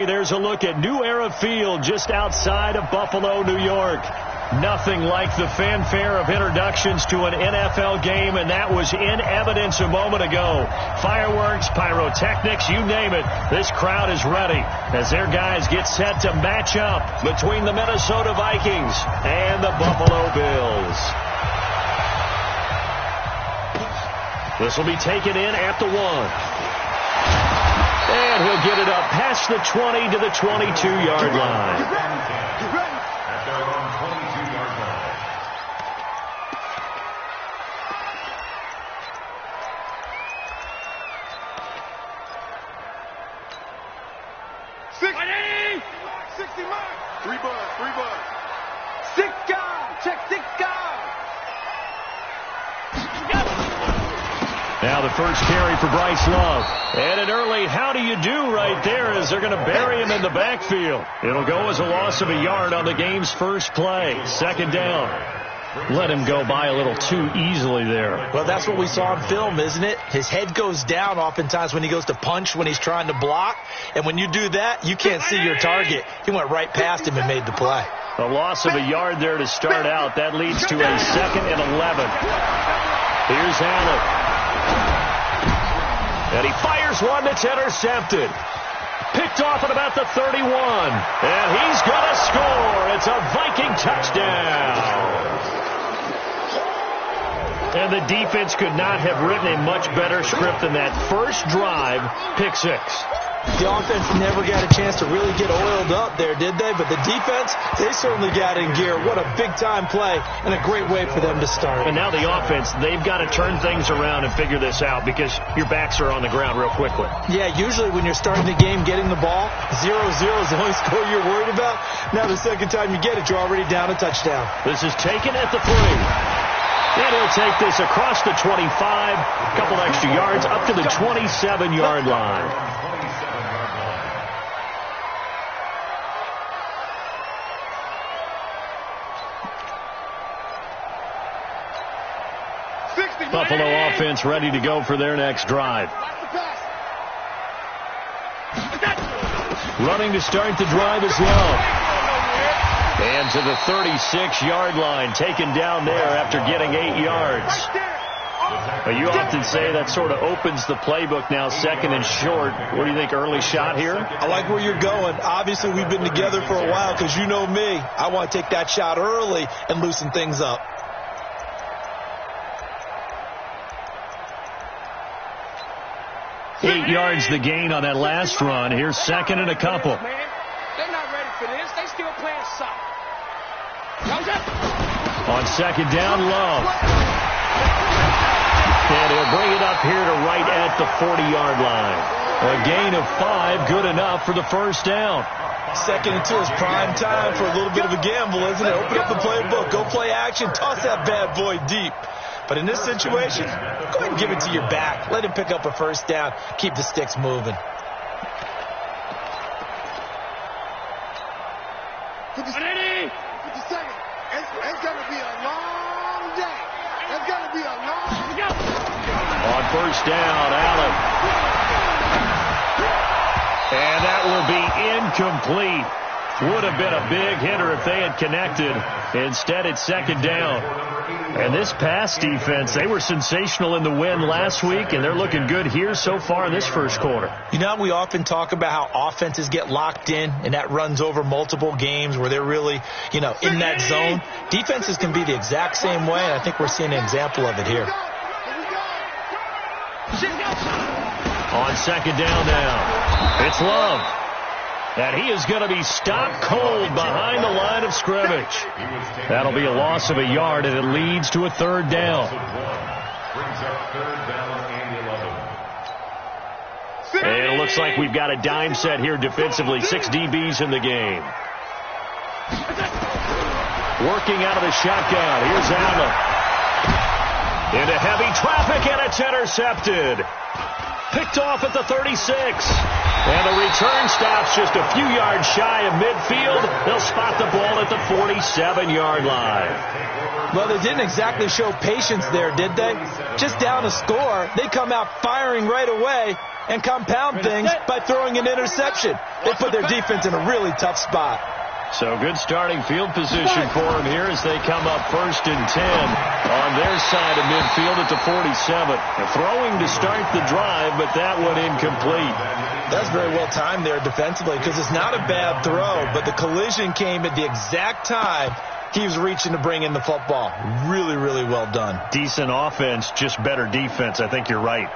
There's a look at New Era Field just outside of Buffalo, New York. Nothing like the fanfare of introductions to an NFL game, and that was in evidence a moment ago. Fireworks, pyrotechnics, you name it. This crowd is ready as their guys get set to match up between the Minnesota Vikings and the Buffalo Bills. This will be taken in at the 1. And he'll get it up past the 20 to the 22-yard line. At their own 22-yard line. Three bud. Six guard. Check six guard. Now the first carry for Bryce Love. And an early how do you do right there as they're going to bury him in the backfield. It'll go as a loss of a yard on the game's first play. Second down. Let him go by a little too easily there. Well, that's what we saw in film, isn't it? His head goes down oftentimes when he goes to punch, when he's trying to block. And when you do that, you can't see your target. He went right past him and made the play. A loss of a yard there to start out. That leads to a 2nd and 11. Here's Allen. And he fires one that's intercepted. Picked off at about the 31. And he's going to score. It's a Viking touchdown. And the defense could not have written a much better script than that first drive, pick 6. The offense never got a chance to really get oiled up there, did they? But the defense, they certainly got in gear. What a big-time play and a great way for them to start. And now the offense, they've got to turn things around and figure this out because your backs are on the ground real quickly. Yeah, usually when you're starting the game getting the ball, 0-0 is the only score you're worried about. Now the second time you get it, you're already down a touchdown. This is taken at the 3. And he'll take this across the 25, a couple extra yards, up to the 27-yard line. Buffalo offense ready to go for their next drive. Running to start the drive is Love. And to the 36-yard line, taken down there after getting 8 yards. But you often say that sort of opens the playbook now, 2nd and short. What do you think, early shot here? I like where you're going. Obviously, we've been together for a while because you know me. I want to take that shot early and loosen things up. Eight yards the gain on that last run. Here's 2nd and a couple. They're not ready for this. They still playing soft. On 2nd down, Love. And he'll bring it up here to right at the 40-yard line. A gain of 5, good enough for the first down. 2nd and 2 is prime time for a little bit of a gamble, isn't it? Open up the playbook, go play action, toss that bad boy deep. But in this situation, go ahead and give it to your back. Let him pick up a first down. Keep the sticks moving. It's going to be a long day. It's going to be a long day. On first down, Allen. And that will be incomplete. Would have been a big hitter if they had connected. Instead, it's 2nd down. And this pass defense, they were sensational in the win last week, and they're looking good here so far in this first quarter. You know, we often talk about how offenses get locked in, and that runs over multiple games where they're really, in that zone. Defenses can be the exact same way, and I think we're seeing an example of it here. On 2nd down now, it's Love. And he is going to be stopped cold behind the line of scrimmage. That'll be a loss of a yard, and it leads to a 3rd down. And it looks like we've got a dime set here defensively. 6 DBs in the game. Working out of the shotgun. Here's Allen. Into heavy traffic, and it's intercepted. Picked off at the 36. And the return stops just a few yards shy of midfield. They'll spot the ball at the 47-yard line. Well, they didn't exactly show patience there, did they? Just down a score, they come out firing right away and compound things by throwing an interception. They put their defense in a really tough spot. So good starting field position for them here as they come up 1st and 10 on their side of midfield at the 47. They're throwing to start the drive, but that one incomplete. That's very well timed there defensively because it's not a bad throw, but the collision came at the exact time he was reaching to bring in the football. Really, really well done. Decent offense, just better defense. I think you're right.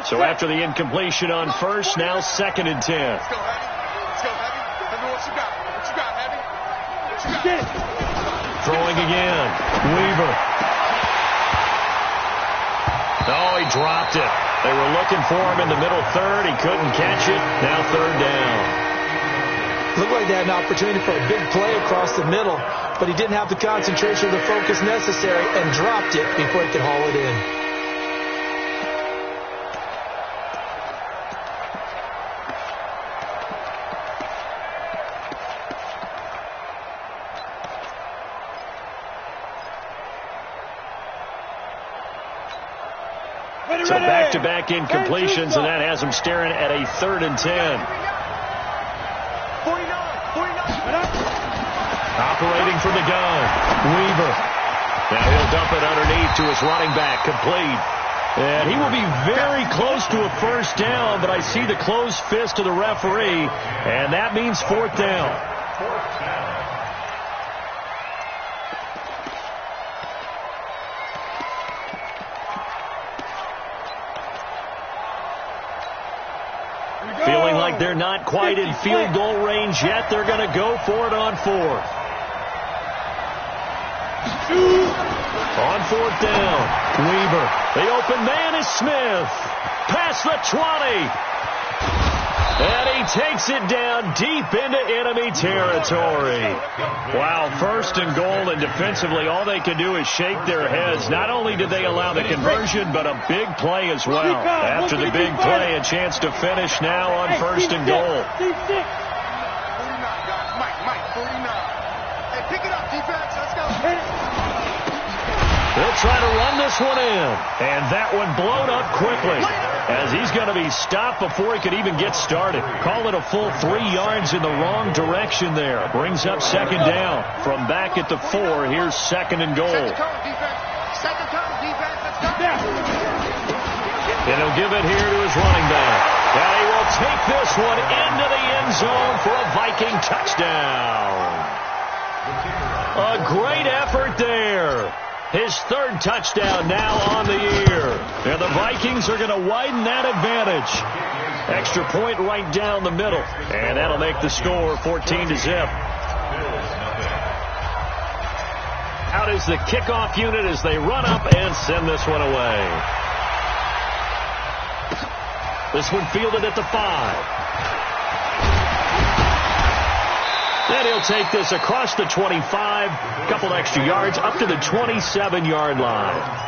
So after the incompletion on 1st, now 2nd and 10. Let's go, Heavy. Let's go, Heavy. Heavy, what you got? What you got, Heavy? What you got? Throwing again. Weaver. Oh, he dropped it. They were looking for him in the middle third. He couldn't catch it. Now 3rd down. Looked like they had an opportunity for a big play across the middle, but he didn't have the concentration or the focus necessary and dropped it before he could haul it in. So back-to-back incompletions, and that has him staring at a 3rd and 10. Operating from the gun, Weaver. Now he'll dump it underneath to his running back, complete. And he will be very close to a 1st down, but I see the closed fist of the referee, and that means 4th down. Feeling like they're not quite in field goal range yet, they're going to go for it on 4th. On 4th down, Weaver. The open man is Smith. Past the 20. And he takes it down deep into enemy territory. Wow, 1st and goal, and defensively all they can do is shake their heads. Not only did they allow the conversion, but a big play as well. After the big play, a chance to finish now on 1st and goal. 49, guys. Mike, 49. Hey, pick it up, defense. Let's go. They'll try to run this one in. And that one blown up quickly as he's going to be stopped before he could even get started. Call it a full 3 yards in the wrong direction there. Brings up 2nd down. From back at the 4, here's 2nd and goal. Second turn, defense. Let's go. And he'll give it here to his running back. And he will take this one into the end zone for a Viking touchdown. A great effort there. His 3rd touchdown now on the year. And the Vikings are going to widen that advantage. Extra point right down the middle. And that'll make the score 14-0. Out is the kickoff unit as they run up and send this one away. This one fielded at the 5. Then he'll take this across the 25, couple extra yards, up to the 27-yard line.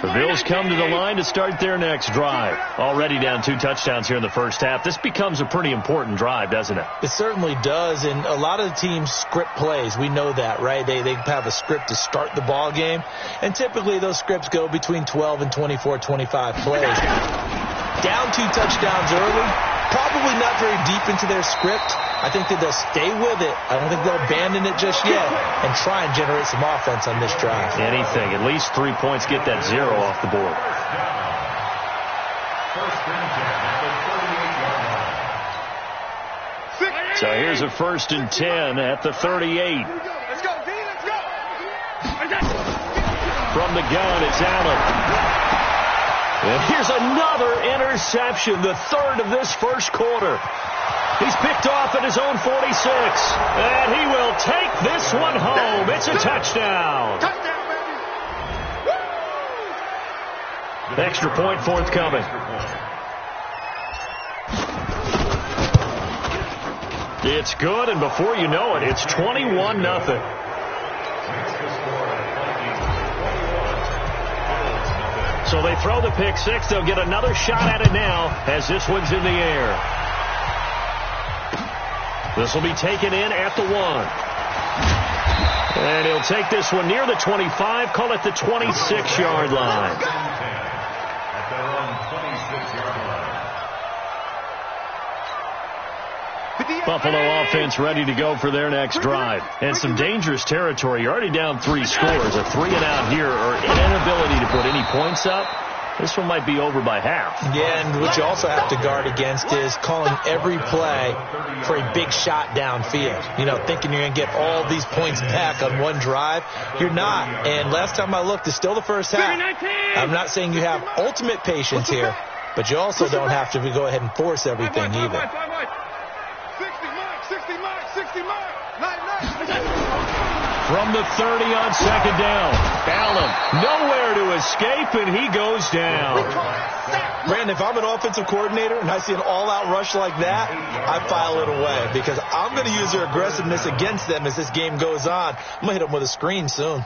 The Bills come to the line to start their next drive. Already down 2 touchdowns here in the first half. This becomes a pretty important drive, doesn't it? It certainly does, and a lot of the teams script plays. We know that, right? They have a script to start the ball game, and typically those scripts go between 12 and 24, 25 plays. Down 2 touchdowns early, probably not very deep into their script. I think that they'll stay with it. I don't think they'll abandon it just yet and try and generate some offense on this drive. Anything. At least 3 points, get that 0 off the board. So here's a 1st and 10 at the 38. Let's go, D, let's go. From the gun, it's Allen. And here's another interception, the third of this first quarter. He's picked off at his own 46. And he will take this one home. It's a touchdown. Touchdown, baby. Woo! Extra point forthcoming. It's good, and before you know it, it's 21-0. So they throw the pick six. They'll get another shot at it now as this one's in the air. This will be taken in at the 1. And he'll take this one near the 25, call it the 26-yard line. At their own 26-yard line. Buffalo offense ready to go for their next drive. And some dangerous territory. You're already down 3 scores. A 3-and-out here or an inability to put any points up. This one might be over by half. Yeah, and what you also have to guard against is calling every play for a big shot downfield. You know, thinking you're going to get all these points back on one drive. You're not. And last time I looked, it's still the first half. I'm not saying you have ultimate patience here, but you also don't have to go ahead and force everything either. 60 mark. Nice. From the 30 on second down. Allen nowhere to escape, and he goes down. Brandon, if I'm an offensive coordinator and I see an all-out rush like that, I file it away because I'm going to use their aggressiveness against them as this game goes on. I'm going to hit them with a screen soon.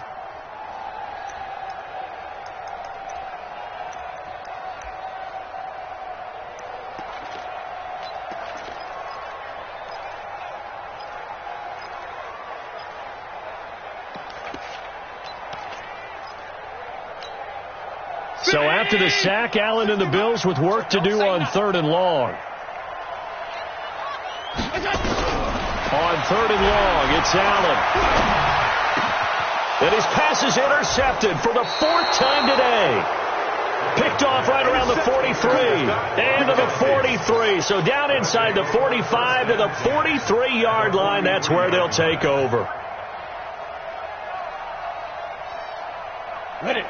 So after the sack, Allen and the Bills with work to do on 3rd and long. On 3rd and long, it's Allen. And his pass is intercepted for the 4th time today. Picked off right around the 43. And to the 43. So down inside the 45 to the 43-yard line. That's where they'll take over. Ready.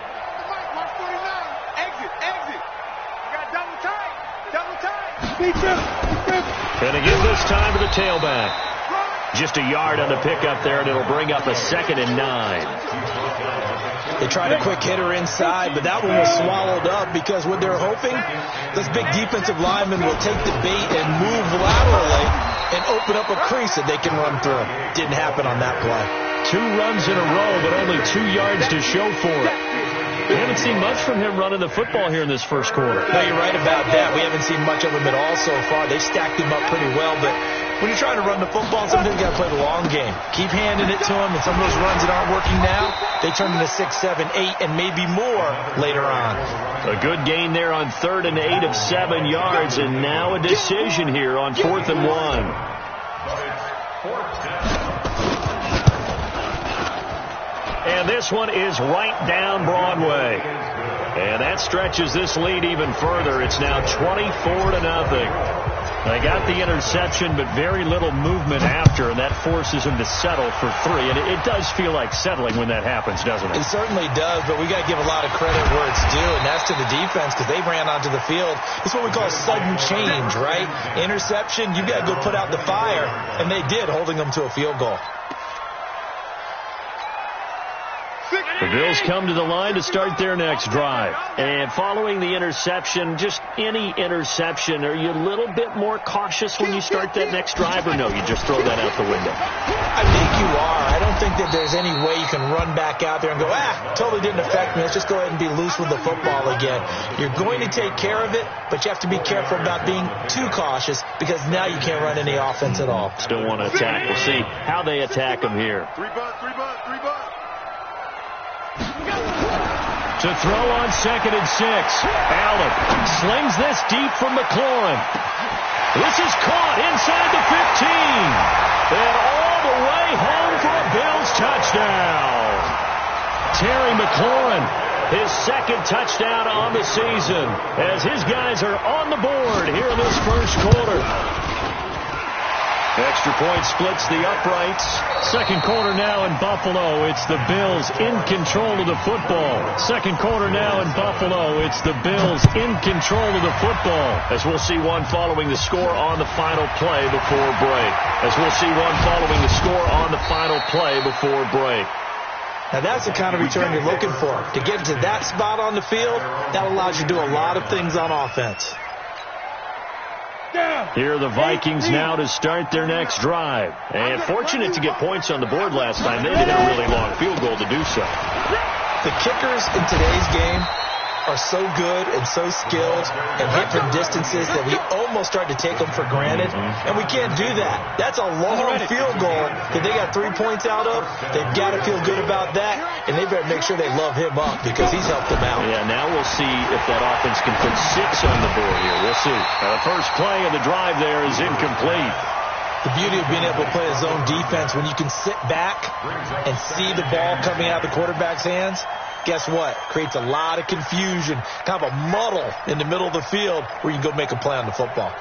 And again this time to the tailback. Just a yard on the pickup there, and it'll bring up a 2nd and 9. They tried a quick hitter inside, but that one was swallowed up because what they're hoping, this big defensive lineman will take the bait and move laterally and open up a crease that they can run through. Didn't happen on that play. 2 runs in a row, but only 2 yards to show for it. We haven't seen much from him running the football here in this first quarter. No, you're right about that. We haven't seen much of him at all so far. They've stacked him up pretty well, but when you're trying to run the football, sometimes you got to play the long game. Keep handing it to him, and some of those runs that aren't working now, they turn into 6, 7, 8, and maybe more later on. A good gain there on 3rd and 8 of 7 yards, and now a decision here on 4th and 1. And this one is right down Broadway. And that stretches this lead even further. It's now 24-0. They got the interception, but very little movement after, and that forces them to settle for 3. And it does feel like settling when that happens, doesn't it? It certainly does, but we got to give a lot of credit where it's due, and that's to the defense because they ran onto the field. It's what we call sudden change, right? Interception, you got to go put out the fire, and they did, holding them to a field goal. The Bills come to the line to start their next drive. And following the interception, just any interception, are you a little bit more cautious when you start that next drive, or no, you just throw that out the window? I think you are. I don't think that there's any way you can run back out there and go, totally didn't affect me. Let's just go ahead and be loose with the football again. You're going to take care of it, but you have to be careful about being too cautious because now you can't run any offense at all. Still want to attack. We'll see how they attack them here. 3 bucks. To throw on 2nd and 6. Allen slings this deep from McLaurin. This is caught inside the 15. And all the way home for a Bills touchdown. Terry McLaurin, his 2nd touchdown on the season as his guys are on the board here in this first quarter. Extra point splits the uprights. Second quarter now in Buffalo. It's the Bills in control of the football. Second quarter now in Buffalo. It's the Bills in control of the football. As we'll see one following the score on the final play before break. Now that's the kind of return you're looking for. To get to that spot on the field, that allows you to do a lot of things on offense. Here are the Vikings now to start their next drive. And fortunate to get points on the board last time. They needed a really long field goal to do so. The kickers in today's game are so good and so skilled and hit from distances that we almost start to take them for granted, and we can't do that. That's a long field goal that they got 3 points out of. They've got to feel good about that, and they better make sure they love him up because he's helped them out. Yeah, now we'll see if that offense can put 6 on the board here. We'll see. Now the first play of the drive there is incomplete. The beauty of being able to play a zone defense when you can sit back and see the ball coming out of the quarterback's hands, guess what? Creates a lot of confusion, kind of a muddle in the middle of the field where you can go make a play on the football.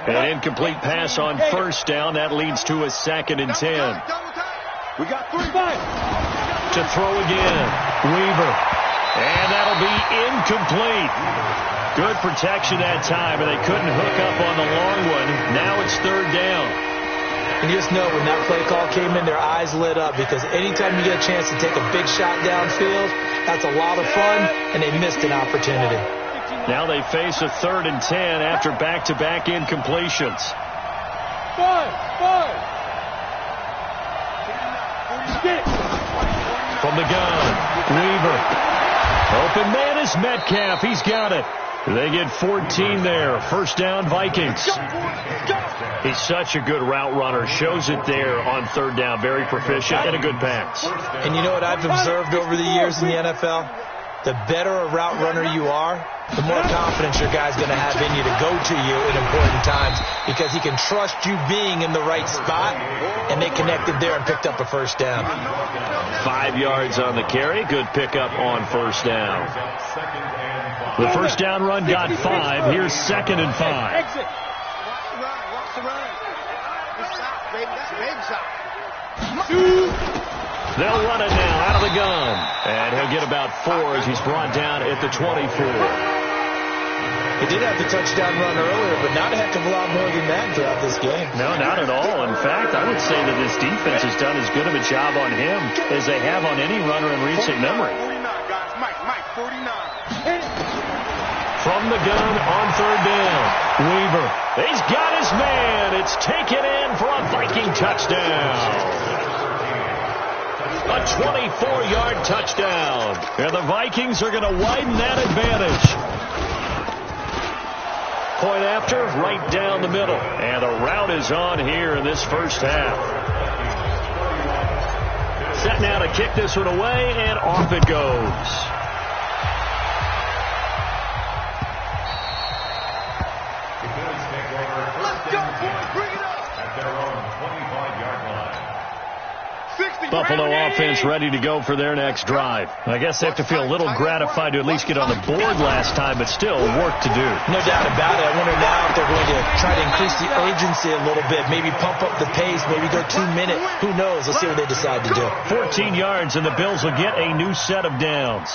An incomplete pass on first down. That leads to a 2nd and 10. We got 3. To throw again. Weaver. And that'll be incomplete. Good protection that time, and they couldn't hook up on the long one. Now it's 3rd down. And you just know when that play call came in, their eyes lit up because anytime you get a chance to take a big shot downfield, that's a lot of fun, and they missed an opportunity. Now they face a 3rd and 10 after back-to-back incompletions. 5. From the gun, Weaver. Open man is Metcalf. He's got it. They get 14 there. First down, Vikings. He's such a good route runner. Shows it there on 3rd down. Very proficient and a good pass. And you know what I've observed over the years in the NFL? The better a route runner you are, the more confidence your guy's going to have in you to go to you in important times because he can trust you being in the right spot, and they connected there and picked up a first down. 5 yards on the carry. Good pickup on first down. The first down run got 5. Here's 2nd and 5. Exit. Watch the run. Good shot, baby. That's a big shot. They'll run it now out of the gun. And he'll get about 4 as he's brought down at the 24. He did have the touchdown run earlier, but not a heck of a lot more than that throughout this game. No, not at all. In fact, I would say that this defense has done as good of a job on him as they have on any runner in recent memory. 49, guys. Mike, 49. From the gun on 3rd down, Weaver. He's got his man. It's taken in for a Viking touchdown. A 24-yard touchdown. And the Vikings are going to widen that advantage. Point after, right down the middle. And the route is on here in this first half. Set now to kick this one away, and off it goes. Let's go, boys. Bring it up. At their own 25-yard line. Buffalo offense ready to go for their next drive. I guess they have to feel a little gratified to at least get on the board last time, but still work to do. No doubt about it. I wonder now if they're going to try to increase the urgency a little bit, maybe pump up the pace, maybe go 2 minute. Who knows? Let's see what they decide to do. 14 yards, and the Bills will get a new set of downs.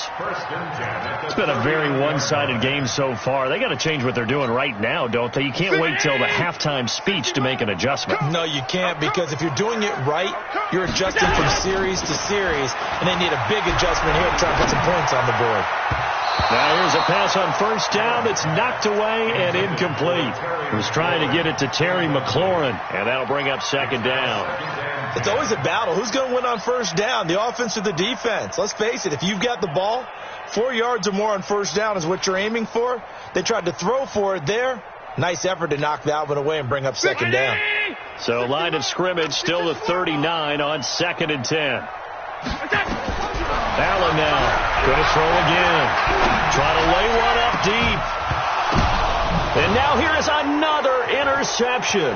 It's been a very one-sided game so far. They got to change what they're doing right now, don't they? You can't wait till the halftime speech to make an adjustment. No, you can't, because if you're doing it right, you're adjusting from series to series, and they need a big adjustment here to try and put some points on the board. Now here's a pass on first down. It's knocked away and incomplete. He was trying to get it to Terry McLaurin, and that'll bring up 2nd down. It's always a battle. Who's going to win on first down, the offense or the defense? Let's face it, if you've got the ball, 4 yards or more on first down is what you're aiming for. They tried to throw for it there. Nice effort to knock that one away and bring up 2nd down. So line of scrimmage still to 39 on 2nd and 10. Allen now going to throw again. Try to lay one up deep. And now here is another interception.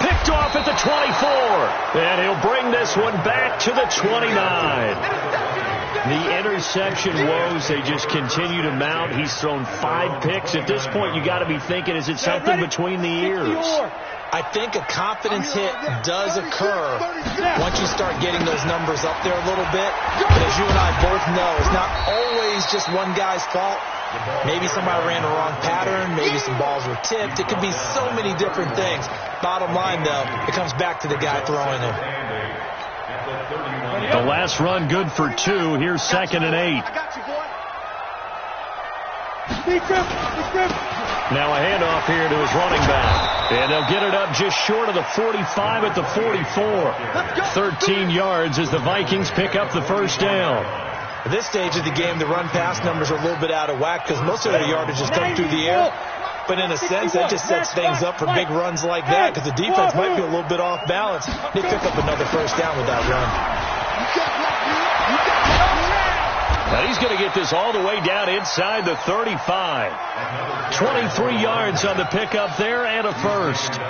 Picked off at the 24. And he'll bring this one back to the 29. The interception woes, they just continue to mount. He's thrown 5 picks. At this point, you got to be thinking, is it something between the ears? I think a confidence hit does occur once you start getting those numbers up there a little bit. But as you and I both know, it's not always just one guy's fault. Maybe somebody ran the wrong pattern. Maybe some balls were tipped. It could be so many different things. Bottom line, though, it comes back to the guy throwing them. The last run good for 2. Here's 2nd and 8. Now a handoff here to his running back. And they'll get it up just short of the 45 at the 44. 13 yards as the Vikings pick up the first down. At this stage of the game, the run-pass numbers are a little bit out of whack because most of their yardage is come through the air. But in a sense, that just sets things up for big runs like that because the defense might be a little bit off balance. They pick up another first down with that run. Now he's going to get this all the way down inside the 35. 23 yards on the pickup there and a first.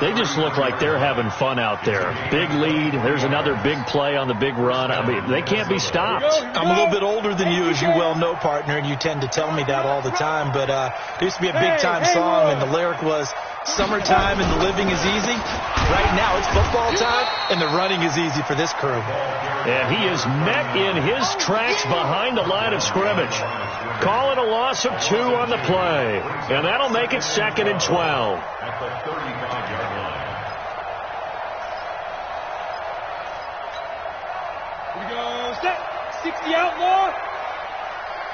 They just look like they're having fun out there. Big lead. There's another big play on the big run. I mean, they can't be stopped. I'm a little bit older than you, as you well know, partner, and you tend to tell me that all the time. But there used to be a big-time song, and the lyric was, "Summertime and the living is easy." Right now, it's football time, and the running is easy for this crew. And he is met in his tracks behind the line of scrimmage. Calling a loss of 2 on the play. And that'll make it 2nd and 12. At the 35-yard line. Here we go. Set. 60 out, more.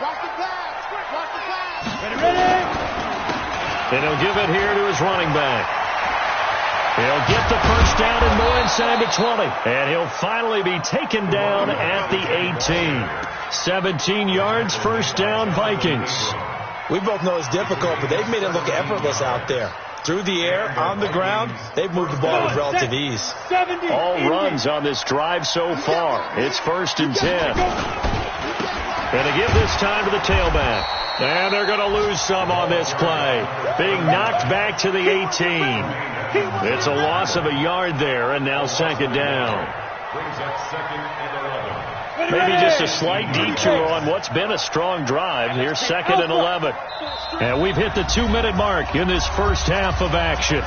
Watch the pass. Watch the pass. Ready. And he'll give it here to his running back. He'll get the first down and more inside the 20. And he'll finally be taken down at the 18. 17 yards, first down, Vikings. We both know it's difficult, but they've made it look effortless out there. Through the air, on the ground, they've moved the ball with relative ease. All runs on this drive so far. It's 1st and 10. Going to give this time to the tailback. And they're going to lose some on this play. Being knocked back to the 18. It's a loss of a yard there, and now 2nd down. Brings up 2nd and 11. Maybe just a slight detour on what's been a strong drive. Here's 2nd and 11. And we've hit the 2-minute mark in this first half of action.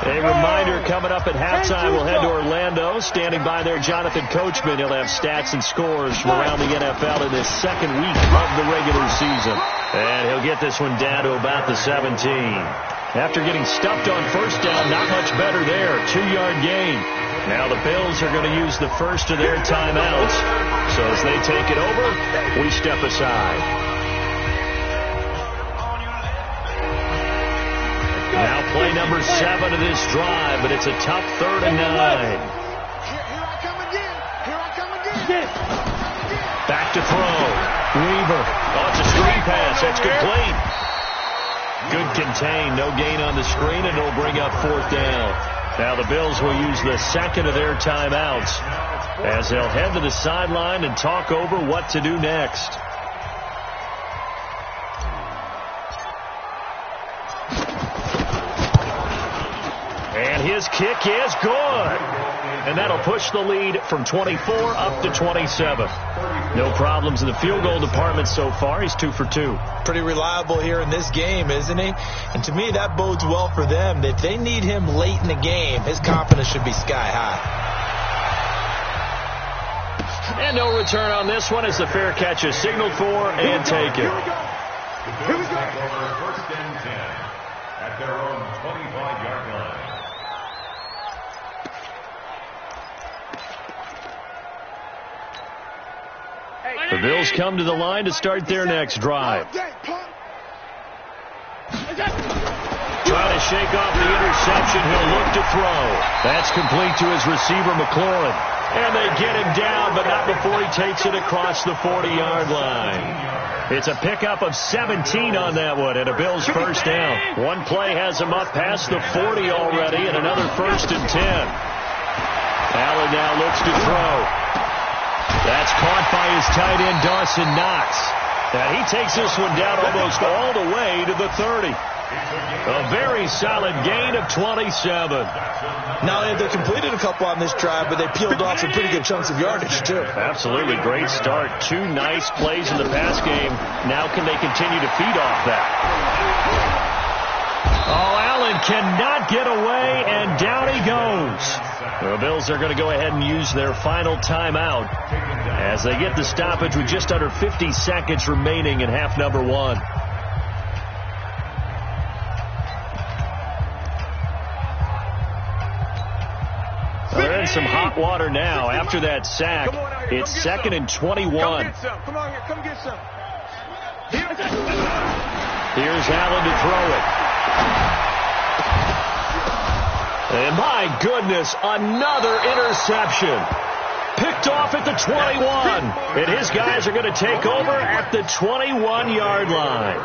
A reminder coming up at halftime, we'll head to Orlando. Standing by there, Jonathan Coachman. He'll have stats and scores from around the NFL in this 2nd week of the regular season. And he'll get this one down to about the 17. After getting stuffed on first down, not much better there. 2-yard gain. Now the Bills are going to use the first of their timeouts. So as they take it over, we step aside. Now play number 7 of this drive, but it's a tough 3rd and 9. Here I come again. Here I come again. Back to throw. Weaver. Oh, it's a screen pass. That's complete. Good contain. No gain on the screen, and it'll bring up 4th down. Now the Bills will use the 2nd of their timeouts as they'll head to the sideline and talk over what to do next. And his kick is good. And that'll push the lead from 24 up to 27. No problems in the field goal department so far. He's 2 for 2. Pretty reliable here in this game, isn't he? And to me, that bodes well for them. If they need him late in the game, his confidence should be sky high. And no return on this one as the fair catch is signaled for and taken. Here we go. First and 10 at their own 25-yard line. The Bills come to the line to start their next drive. Trying to shake off the interception. He'll look to throw. That's complete to his receiver, McLaurin. And they get him down, but not before he takes it across the 40-yard line. It's a pickup of 17 on that one, and a Bills first down. One play has him up past the 40 already, and another 1st and 10. Allen now looks to throw. That's caught by his tight end, Dawson Knox. And he takes this one down almost all the way to the 30. A very solid gain of 27. Not only have they completed a couple on this drive, but they peeled off some pretty good chunks of yardage, too. Absolutely great start. 2 nice plays in the pass game. Now can they continue to feed off that? Oh, Allen cannot get away, and down he goes. The Bills are going to go ahead and use their final timeout as they get the stoppage with just under 50 seconds remaining in half number 1. They're in some hot water now after that sack. It's 2nd and 21. Come get some. Come on here. Come get some. Here's Allen to throw it. And my goodness, another interception. Picked off at the 21. And his guys are going to take over at the 21-yard line.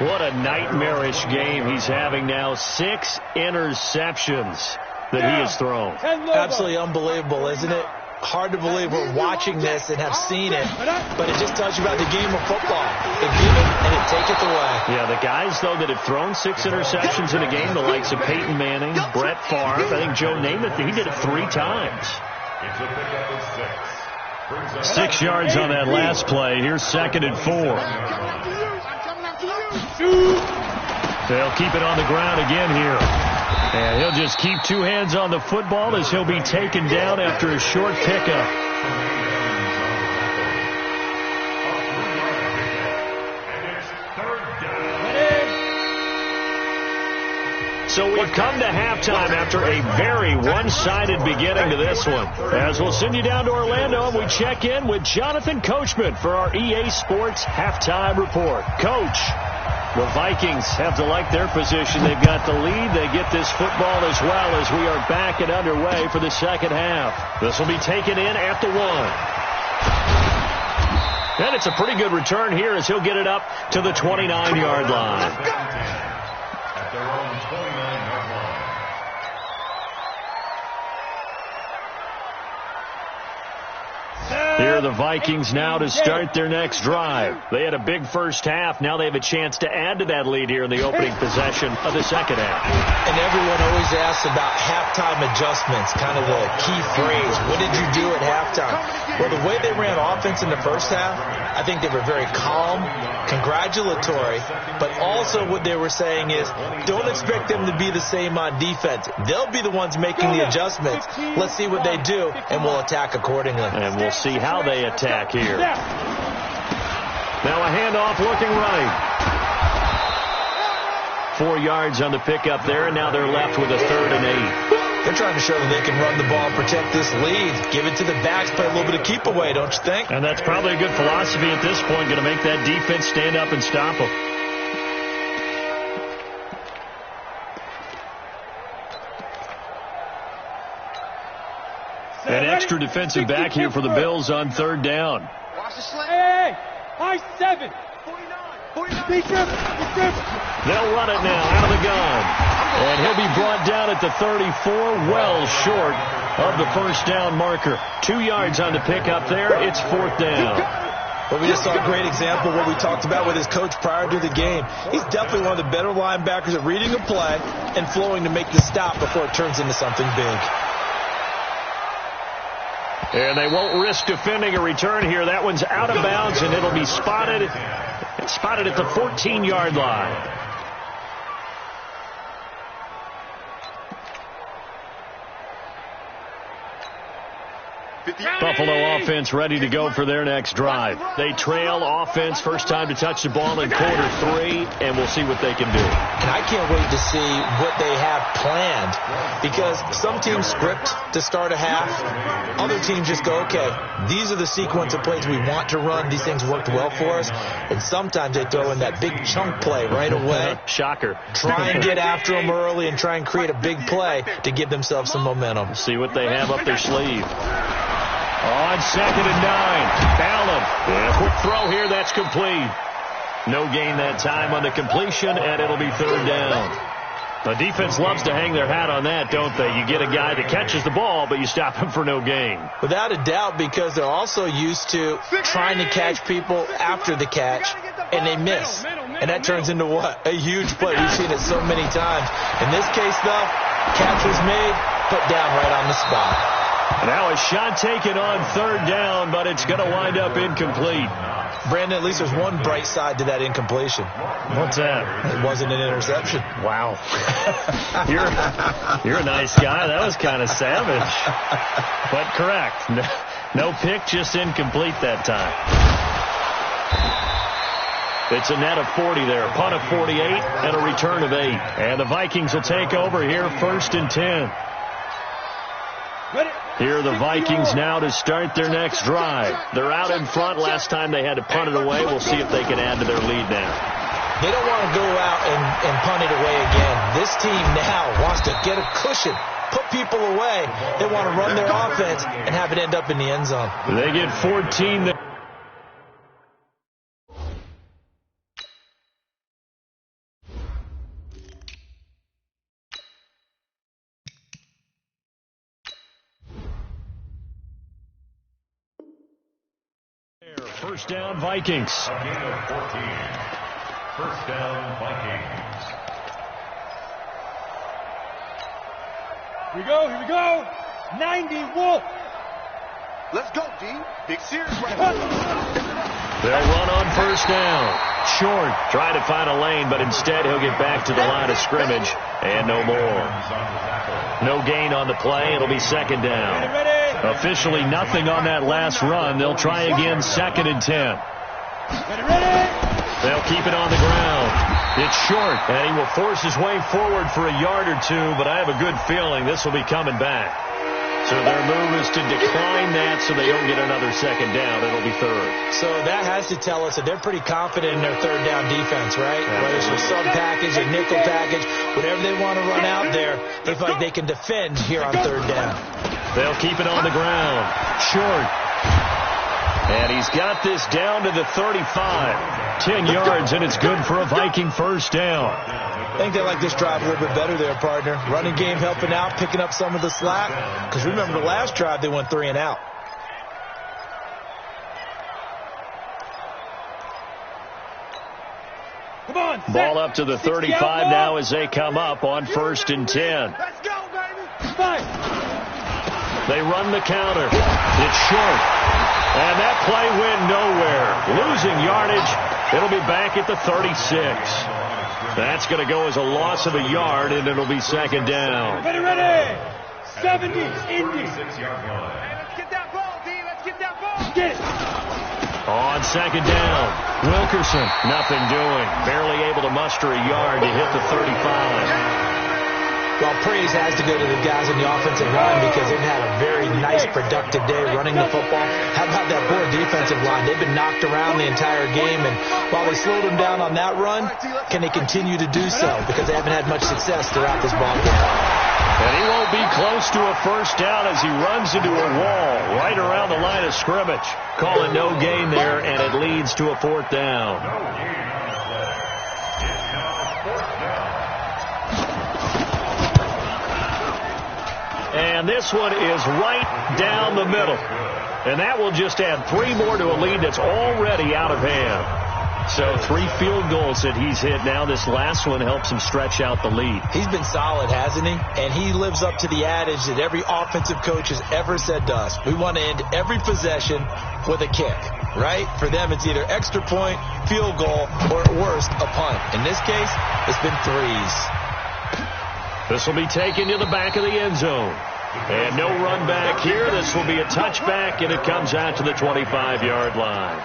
What a nightmarish game he's having now. 6 interceptions that he has thrown. Absolutely unbelievable, isn't it? Hard to believe we're watching this and have seen it, but it just tells you about the game of football. They give it and it taketh away. Yeah, the guys, though, that have thrown 6 interceptions in a game, the likes of Peyton Manning, Brett Favre, I think Joe Namath, he did it 3 times. 6 yards on that last play. Here's 2nd and 4. They'll keep it on the ground again here. And he'll just keep 2 hands on the football as he'll be taken down after a short pickup. So we've come to halftime after a very one-sided beginning to this one. As we'll send you down to Orlando and we check in with Jonathan Coachman for our EA Sports Halftime Report. Coach, the Vikings have to like their position. They've got the lead. They get this football as well as we are back and underway for the second half. This will be taken in at the 1. And it's a pretty good return here as he'll get it up to the 29-yard line. At their own 29-yard line. Here are the Vikings now to start their next drive. They had a big first half. Now they have a chance to add to that lead here in the opening possession of the second half. And everyone always asks about halftime adjustments, kind of the key phrase. What did you do at halftime? Well, the way they ran offense in the first half, I think they were very calm, congratulatory, but also what they were saying is don't expect them to be the same on defense. They'll be the ones making the adjustments. Let's see what they do, and we'll attack accordingly. And we'll see how they attack here. Now a handoff looking right. 4 yards on the pickup there, and now they're left with a 3rd and 8. They're trying to show that they can run the ball and protect this lead. Give it to the backs, play a little bit of keep away, don't you think? And that's probably a good philosophy at this point, going to make that defense stand up and stop them. An extra defensive back here for the Bills on 3rd down. Watch the slant. Hey, high 7. 49. They'll run it now out of the gun. And he'll be brought down at the 34, well short of the first down marker. 2 yards on the pickup there. It's 4th down. Well, we just saw a great example of what we talked about with his coach prior to the game. He's definitely one of the better linebackers at reading a play and flowing to make the stop before it turns into something big. And they won't risk defending a return here. That one's out of bounds, and it'll be spotted at the 14-yard line. Buffalo offense ready to go for their next drive. They trail offense, first time to touch the ball in quarter 3, and we'll see what they can do. And I can't wait to see what they have planned, because some teams script to start a half. Other teams just go, okay, these are the sequence of plays we want to run. These things worked well for us. And sometimes they throw in that big chunk play right away. Shocker. Try and get after them early and try and create a big play to give themselves some momentum. See what they have up their sleeve. On 2nd and 9, Allen. And a quick throw here, that's complete. No gain that time on the completion, and it'll be 3rd down. The defense loves to hang their hat on that, don't they? You get a guy that catches the ball, but you stop him for no gain. Without a doubt, because they're also used to trying to catch people after the catch. and they miss. And that turns into what? A huge play. We've seen it so many times. In this case, though, catch was made, put down right on the spot. Now a shot taken on third down, but it's going to wind up incomplete. Brandon, at least there's one bright side to that incompletion. What's that? It wasn't an interception. Wow. You're a nice guy. That was kind of savage. But correct. No pick, just incomplete that time. It's a net of 40 there. Punt of 48 and a return of 8. And the Vikings will take over here, 1st and 10. Here are the Vikings now to start their next drive. They're out in front. Last time they had to punt it away. We'll see if they can add to their lead now. They don't want to go out and punt it away again. This team now wants to get a cushion, put people away. They want to run their offense and have it end up in the end zone. They get 14 there. First down, Vikings. A gain of 14. First down, Vikings. Here we go. 90 Wolf. Let's go, D. Big series right They'll run on first down. Short. Try to find a lane, but instead he'll get back to the line of scrimmage. And no more. No gain on the play. It'll be second down. Officially nothing on that last run. They'll try again, 2nd and 10. They'll keep it on the ground. It's short, and he will force his way forward for a yard or two, but I have a good feeling this will be coming back. So their move is to decline that so they don't get another second down. It'll be third. So that has to tell us that they're pretty confident in their third down defense, right? Whether it's a sub package, a nickel package, whatever they want to run out there, they feel like they can defend here on third down. They'll keep it on the ground. Short. And he's got this down to the 35. 10 yards, and it's good for a Viking first down. I think they like this drive a little bit better there, partner. Running game helping out, picking up some of the slack. Because remember the last drive, they went 3 and out. Come on, ball up to the 35 now as they come up on 1st and 10. Let's go, baby. They run the counter. It's short. And that play went nowhere. Losing yardage. It'll be back at the 36. That's going to go as a loss of a yard, and it'll be second down. Ready. 70, Indy. Let's get that ball, D. Let's get that ball. Get it. On second down, Wilkerson, nothing doing. Barely able to muster a yard to hit the 35. Well, praise has to go to the guys in the offensive line because they've had a very nice, productive day running the football. How about that poor defensive line? They've been knocked around the entire game, and while they slowed them down on that run, can they continue to do so? Because they haven't had much success throughout this ball game. And he won't be close to a first down as he runs into a wall right around the line of scrimmage. Calling no gain there, and it leads to a 4th down. And this one is right down the middle. And that will just add 3 more to a lead that's already out of hand. So 3 field goals that he's hit now. This last one helps him stretch out the lead. He's been solid, hasn't he? And he lives up to the adage that every offensive coach has ever said to us. We want to end every possession with a kick, right? For them, it's either extra point, field goal, or at worst, a punt. In this case, it's been 3s. This will be taken to the back of the end zone. And no run back here. This will be a touchback, and it comes out to the 25-yard line.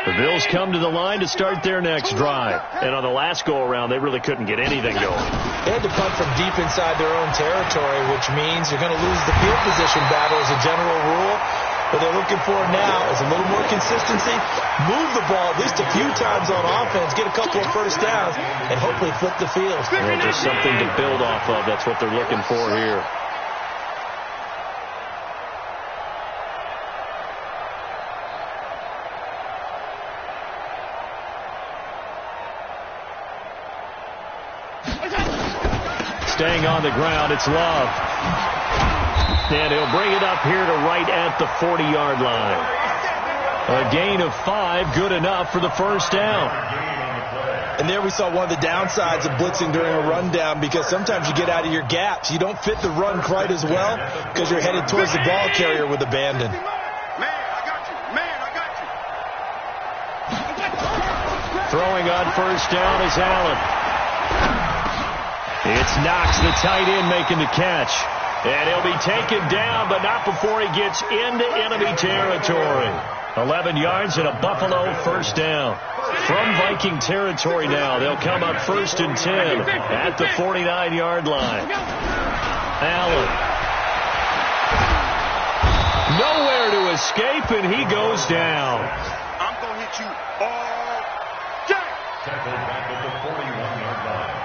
The Bills come to the line to start their next drive. And on the last go-around, they really couldn't get anything going. They had to punt from deep inside their own territory, which means you're going to lose the field position battle as a general rule. What they're looking for now is a little more consistency, move the ball at least a few times on offense, get a couple of first downs, and hopefully flip the field. Well, just something to build off of. That's what they're looking for here. Staying on the ground, it's Love. And he'll bring it up here to right at the 40-yard line. A gain of 5, good enough for the first down. And there we saw one of the downsides of blitzing during a rundown, because sometimes you get out of your gaps. You don't fit the run quite as well because you're headed towards the ball carrier with abandon. Throwing on first down is Allen. It's Knox, the tight end, making the catch. And he'll be taken down, but not before he gets into enemy territory. 11 yards and a Buffalo first down. From Viking territory now, they'll come up 1st and 10 at the 49-yard line. Allen. Nowhere to escape, and he goes down. I'm going to hit you all day. Tackled back at the 41-yard line.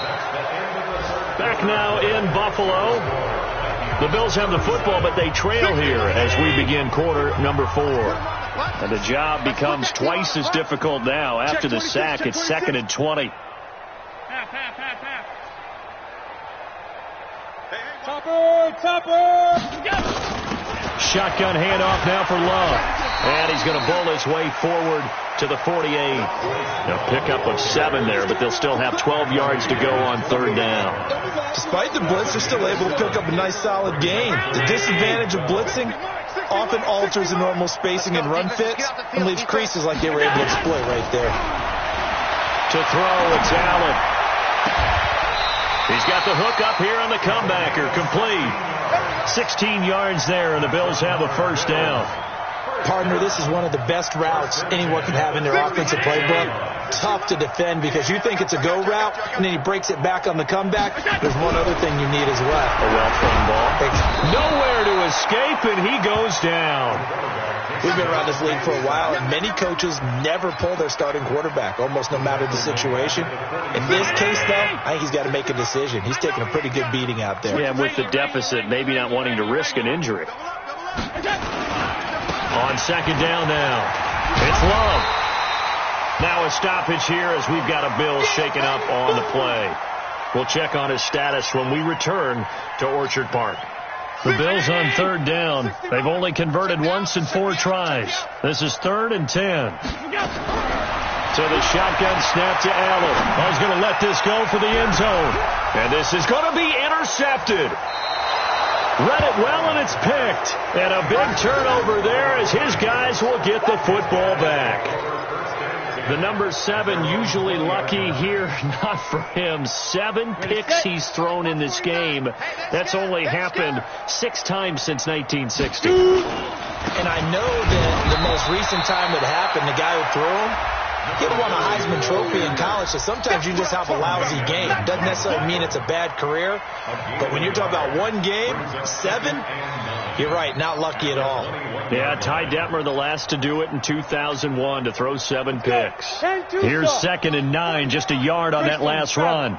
That's the end of the third. Back now in Buffalo. The Bills have the football, but they trail here as we begin quarter number 4. And the job becomes twice as difficult now. After the sack, it's 2nd and 20. Topper! Shotgun handoff now for Love. And he's going to bowl his way forward to the 48. A pickup of 7 there, but they'll still have 12 yards to go on 3rd down. Despite the blitz, they're still able to pick up a nice solid gain. The disadvantage of blitzing often alters the normal spacing and run fits and leaves creases like they were able to exploit right there. To throw, it's Allen. He's got the hook up here on the comebacker. Complete. 16 yards there, and the Bills have a first down. Partner, this is one of the best routes anyone can have in their offensive playbook. Tough to defend because you think it's a go route, and then he breaks it back on the comeback. There's one other thing you need as well. A well-thrown ball. Nowhere to escape, and he goes down. We've been around this league for a while, and many coaches never pull their starting quarterback, almost no matter the situation. In this case, though, I think he's got to make a decision. He's taking a pretty good beating out there. Yeah, with the deficit, maybe not wanting to risk an injury. On 2nd down now, it's Love. Now a stoppage here as we've got a Bill shaken up on the play. We'll check on his status when we return to Orchard Park. The Bills on 3rd down. They've only converted once in 4 tries. This is 3rd and 10. So the shotgun snap to Allen. He's going to let this go for the end zone. And this is going to be intercepted. Read it well, and it's picked. And a big turnover there as his guys will get the football back. The number 7 usually lucky here. Not for him. 7 picks he's thrown in this game. That's only happened 6 times since 1960. And I know that the most recent time it happened, the guy who threw him, he had won a Heisman Trophy in college, so sometimes you just have a lousy game. Doesn't necessarily mean it's a bad career, but when you're talking about one game, 7, you're right, not lucky at all. Yeah, Ty Detmer, the last to do it in 2001, to throw 7 picks. Here's 2nd and 9, just a yard on that last run.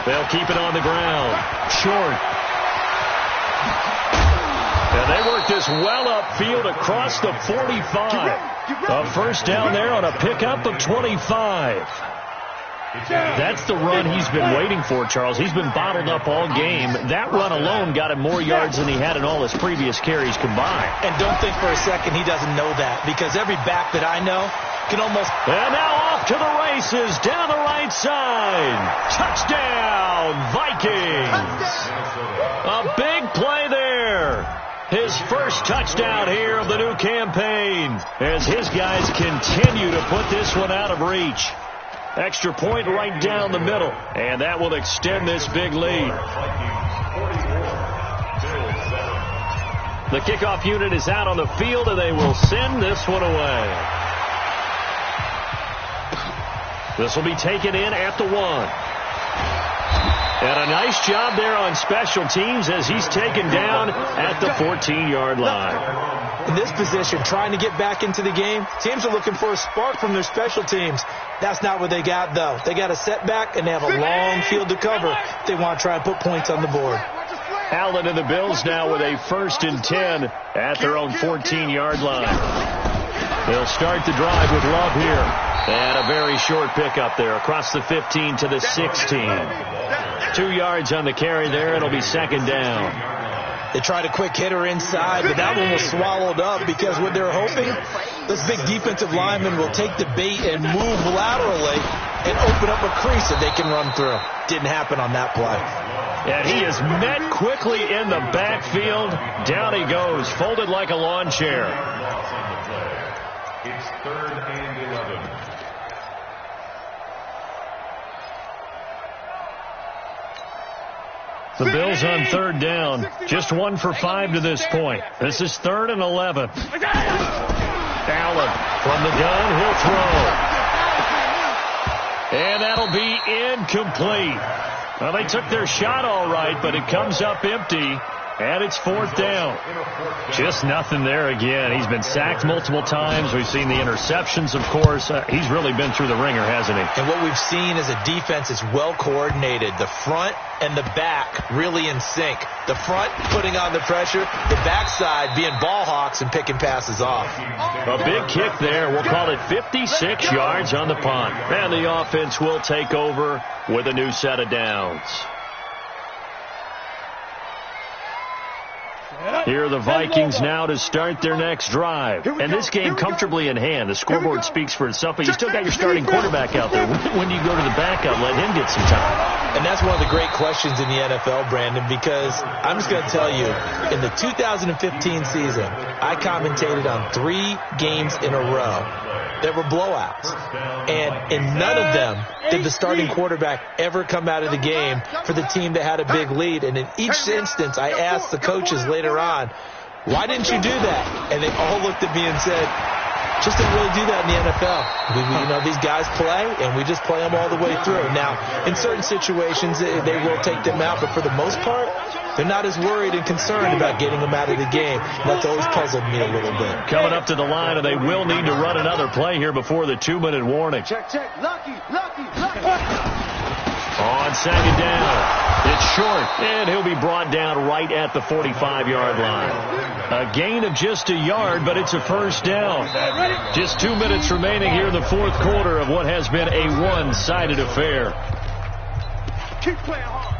They'll keep it on the ground. Short. And they work this well upfield across the 45. A first down there on a pickup of 25. That's the run he's been waiting for, Charles. He's been bottled up all game. That run alone got him more yards than he had in all his previous carries combined. And don't think for a second he doesn't know that, because every back that I know can almost... And now off to the races down the right side. Touchdown, Vikings. A big play there. His first touchdown here of the new campaign as his guys continue to put this one out of reach. Extra point right down the middle, and that will extend this big lead. The kickoff unit is out on the field, and they will send this one away. This will be taken in at the 1. And a nice job there on special teams as he's taken down at the 14-yard line. In this position, trying to get back into the game, teams are looking for a spark from their special teams. That's not what they got, though. They got a setback, and they have a long field to cover if they want to try and put points on the board. Allen and the Bills now with a 1st and 10 at their own 14-yard line. They'll start the drive with Love here. And a very short pickup there across the 15 to the 16. 2 yards on the carry there. It'll be second down. They tried a quick hitter inside, but that one was swallowed up because what they're hoping, this big defensive lineman will take the bait and move laterally and open up a crease that they can run through. Didn't happen on that play. And he is met quickly in the backfield. Down he goes, folded like a lawn chair. It's 3rd and 11. The Bills on 3rd down. Just 1 for 5 to this point. This is 3rd and 11. Allen from the gun. He'll throw. And that'll be incomplete. Well, they took their shot all right, but it comes up empty. And it's 4th down. Just nothing there again. He's been sacked multiple times. We've seen the interceptions, of course. He's really been through the ringer, hasn't he? And what we've seen is a defense that's well coordinated. The front and the back really in sync. The front putting on the pressure. The backside being ball hawks and picking passes off. A big kick there. We'll call it 56 yards on the punt. And the offense will take over with a new set of downs. Here are the Vikings now to start their next drive. And this game comfortably in hand. The scoreboard speaks for itself, but you still got your starting quarterback out there. When you go to the backup, let him get some time. And that's one of the great questions in the NFL, Brandon, because I'm just going to tell you, in the 2015 season, I commentated on 3 games in a row that were blowouts. And in none of them did the starting quarterback ever come out of the game for the team that had a big lead. And in each instance, I asked the coaches later on, why didn't you do that? And they all looked at me and said, just didn't really do that in the NFL. You know, these guys play, and we just play them all the way through. Now, in certain situations, they will take them out, but for the most part, they're not as worried and concerned about getting them out of the game. And that's always puzzled me a little bit. Coming up to the line, and they will need to run another play here before the 2-minute warning. Check. Lucky. On second down. It's short, and he'll be brought down right at the 45-yard line. A gain of just a yard, but it's a first down. Just 2 minutes remaining here in the 4th quarter of what has been a one-sided affair. Keep playing hard.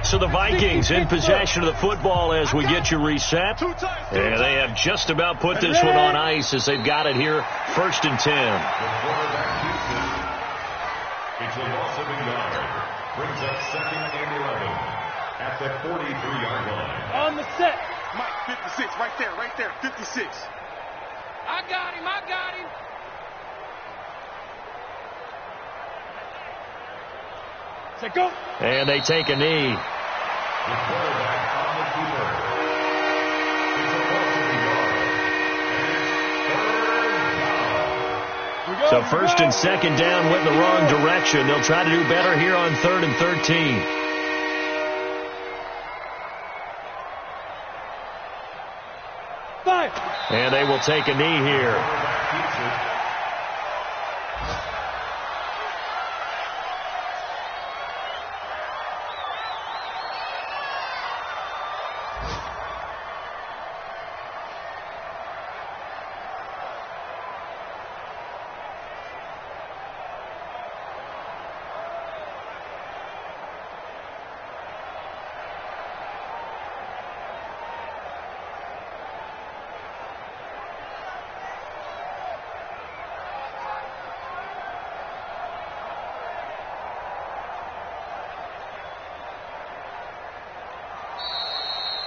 So the Vikings in possession of the football as we get you reset. And they have just about put this one on ice as they've got it here, 1st and 10. It's a loss of a yard. Brings up 2nd and 11 at the 43-yard line. On the set. Mike, 56, right there, 56. I got him. Set, go. And they take a knee. The quarterback on the keeper. It's a loss of a yard. And it's 3rd down. So 1st and 2nd down went in the wrong direction. They'll try to do better here on 3rd and 13. Five. And they will take a knee here.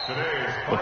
Today's Well,